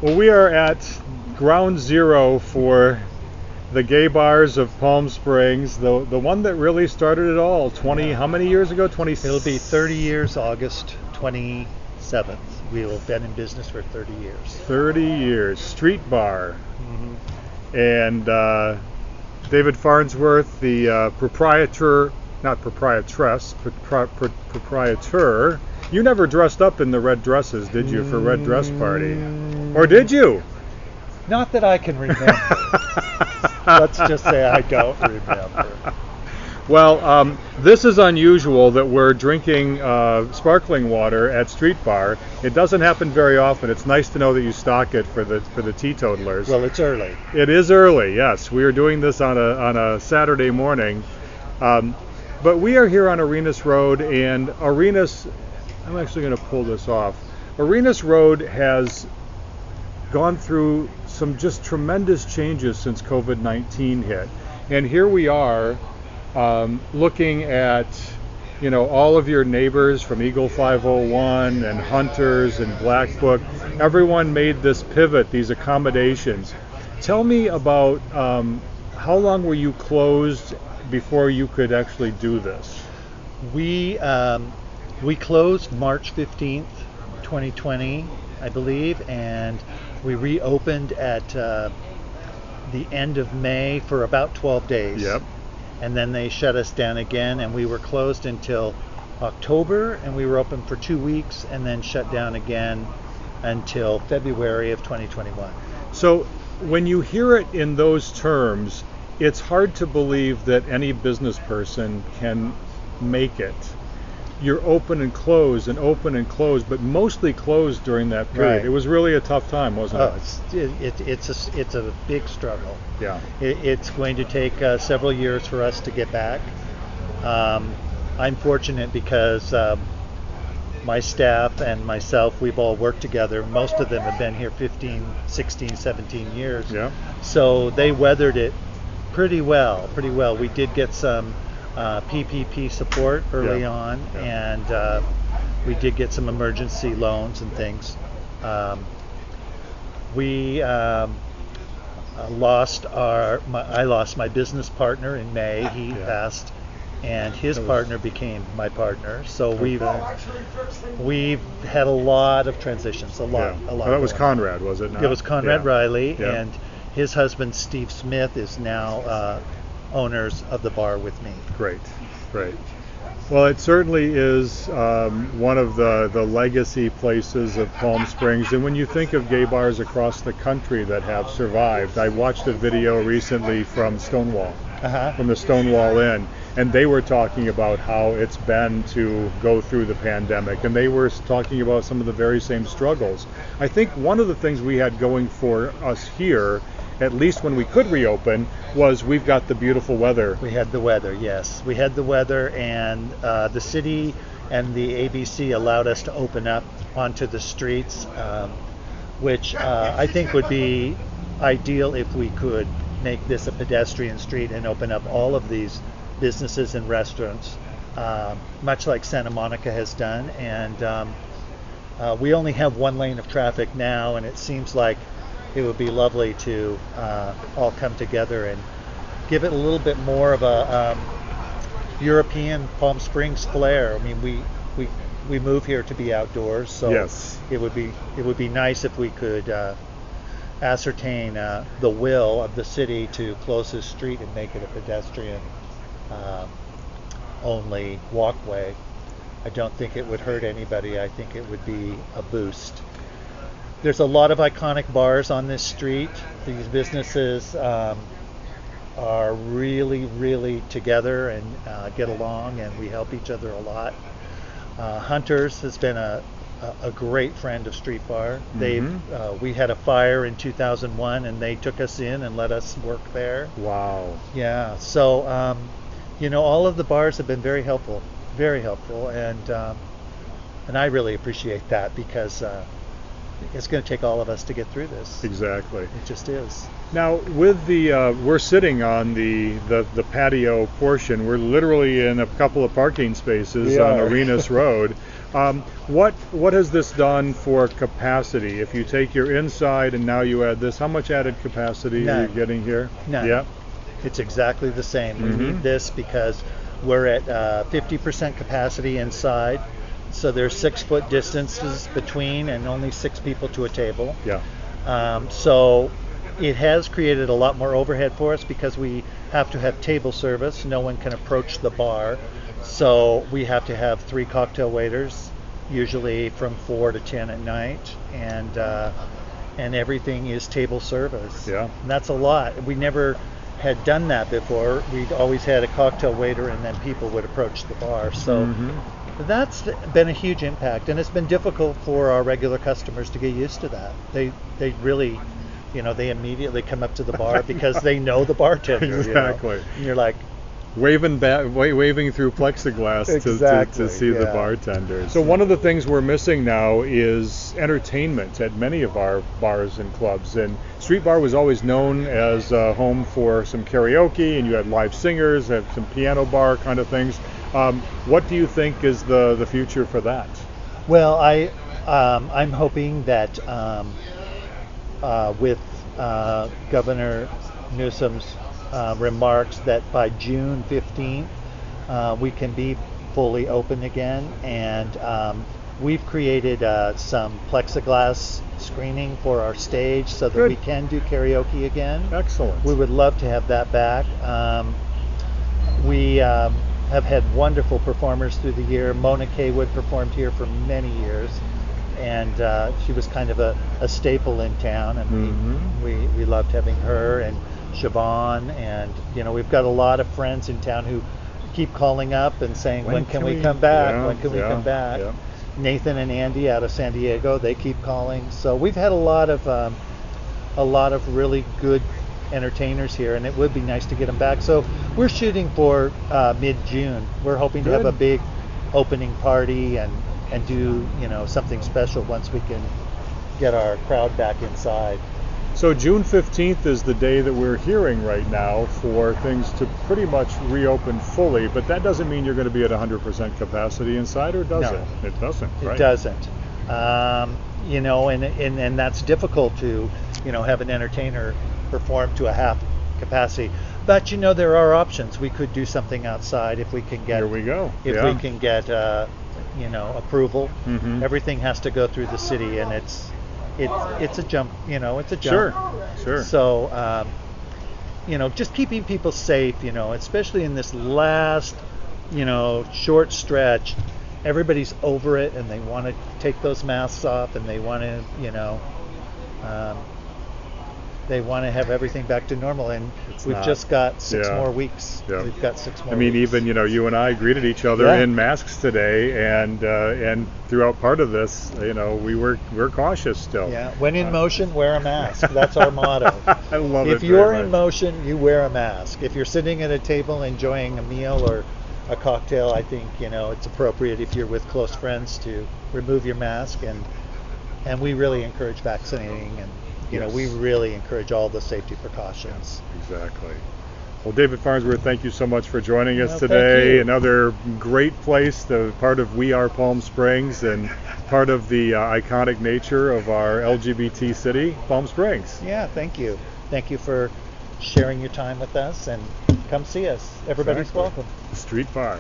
Well, we are at ground zero for the gay bars of Palm Springs, the one that really started it all. 20, how many years ago? 20. It'll be 30 years, August 27th. We will have been in business for 30 years. 30 years. Streetbar. Mm-hmm. And David Farnsworth, the proprietor, not proprietress, but proprietor. You never dressed up in the red dresses, did you, for Red Dress Party? Or did you? Not that I can remember. Let's just say I don't remember. Well, this is unusual that we're drinking sparkling water at Streetbar. It doesn't happen very often. It's nice to know that you stock it for the teetotalers. Well, it's early. It is early, yes. We are doing this on a Saturday morning. But we are here on Arenas Road, and Arenas, I'm actually going to pull this off. Arenas Road has gone through some just tremendous changes since COVID-19 hit. And here we are looking at, all of your neighbors from Eagle 501 and Hunters and Black Book. Everyone made this pivot, these accommodations. Tell me about how long were you closed before you could actually do this? We closed March 15th, 2020, I believe, and we reopened at the end of May for about 12 days. Yep. And then they shut us down again, and we were closed until October, and we were open for 2 weeks, and then shut down again until February of 2021. So when you hear it in those terms, it's hard to believe that any business person can make it. You're open and closed, but mostly closed during that period. Right. It was really a tough time, wasn't it? It's a big struggle. Yeah. It's going to take several years for us to get back. I'm fortunate because my staff and myself, we've all worked together. Most of them have been here 15, 16, 17 years. Yeah. So they weathered it pretty well. We did get some PPP support early on, and we did get some emergency loans and things. I lost my business partner in May. He passed, and his partner became my partner. So we've had a lot of transitions, a lot. That was Conrad, was it not? It was Conrad Riley, Yeah. and his husband Steve Smith is now owners of the bar with me. Great. Well, it certainly is one of the legacy places of Palm Springs. And when you think of gay bars across the country that have survived, I watched a video recently from Stonewall, from the Stonewall Inn, and they were talking about how it's been to go through the pandemic, and they were talking about some of the very same struggles. I think one of the things we had going for us here, at least when we could reopen, was we've got the beautiful weather. We had the weather, yes. We had the weather, and the city and the ABC allowed us to open up onto the streets, which I think would be ideal if we could make this a pedestrian street and open up all of these businesses and restaurants, much like Santa Monica has done. And we only have one lane of traffic now, and it seems like it would be lovely to all come together and give it a little bit more of a European Palm Springs flair. I mean, we move here to be outdoors, so yes. It would be nice if we could ascertain the will of the city to close this street and make it a pedestrian only walkway. I don't think it would hurt anybody. I think it would be a boost. There's a lot of iconic bars on this street. These businesses are really together and get along, and we help each other a lot. Hunters has been a great friend of Streetbar. We had a fire in 2001, and they took us in and let us work there. Wow. Yeah. So all of the bars have been very helpful, and I really appreciate that, because it's going to take all of us to get through this. Exactly. It just is. Now, with we're sitting on the patio portion. We're literally in a couple of parking spaces on Arenas Road. What has this done for capacity? If you take your inside and now you add this, how much added capacity are you None. getting here? None. Yeah. It's exactly the same. We need this because we're at 50% capacity inside, so there's 6 foot distances between and only 6 people to a table. Yeah. So it has created a lot more overhead for us because we have to have table service. No one can approach the bar, so we have to have 3 cocktail waiters, usually from 4 to 10 at night, and everything is table service. Yeah. And that's a lot. We never had done that before. We'd always had a cocktail waiter, and then people would approach the bar. So that's been a huge impact, and it's been difficult for our regular customers to get used to that. They really, they immediately come up to the bar because they know the bartender. Exactly. And you're like, waving through plexiglass Exactly, to see the yeah. bartenders. So one of the things we're missing now is entertainment at many of our bars and clubs. And Streetbar was always known as a home for some karaoke, and you had live singers, have some piano bar kind of things. What do you think is the future for that? well, I'm hoping that with Governor Newsom's remarks that by June 15th we can be fully open again, and we've created some plexiglass screening for our stage so that Good. we can do karaoke again. Excellent. We would love to have that back. We have had wonderful performers through the year. Mona Kaywood performed here for many years, and she was kind of a staple in town, and we loved having her, and Siobhan, and we've got a lot of friends in town who keep calling up and saying, when can we come back? Yeah, When can we yeah, come back? yeah. Nathan and Andy out of San Diego, they keep calling. So we've had a lot of really good entertainers here, and it would be nice to get them back. So we're shooting for mid-June. We're hoping to have a Good. big opening party and do something special once we can get our crowd back inside. So June 15th is the day that we're hearing right now for things to pretty much reopen fully, but that doesn't mean you're going to be at 100% capacity inside, or does No. it? It doesn't, right? It doesn't. And that's difficult to, have an entertainer perform to a half capacity. But there are options. We could do something outside if we can get. Here we go. If Yeah. we can get, approval. Mhm. Everything has to go through the city, and it's a jump. It's a jump. Sure. So, just keeping people safe, especially in this last, short stretch. Everybody's over it, and they want to take those masks off, and they want to, have everything back to normal. And we've not. just got 6 Yeah. more weeks. Yeah. We've got 6 more. I mean, weeks. even you and I greeted each other Yeah. in masks today, and throughout part of this, we're cautious still. Yeah. When in motion, wear a mask. That's our motto. I love it. If you're very in much. motion, you wear a mask. If you're sitting at a table enjoying a meal or a cocktail, I think it's appropriate if you're with close friends to remove your mask, and we really encourage vaccinating, and Yes. we really encourage all the safety precautions. Exactly. Well, David Farnsworth, thank you so much for joining us Well, thank today. you. Another great place, part of We Are Palm Springs, and part of the iconic nature of our LGBT city, Palm Springs. Yeah, thank you. Thank you for sharing your time with us, and come see us. Everybody's Exactly. welcome. Streetbar.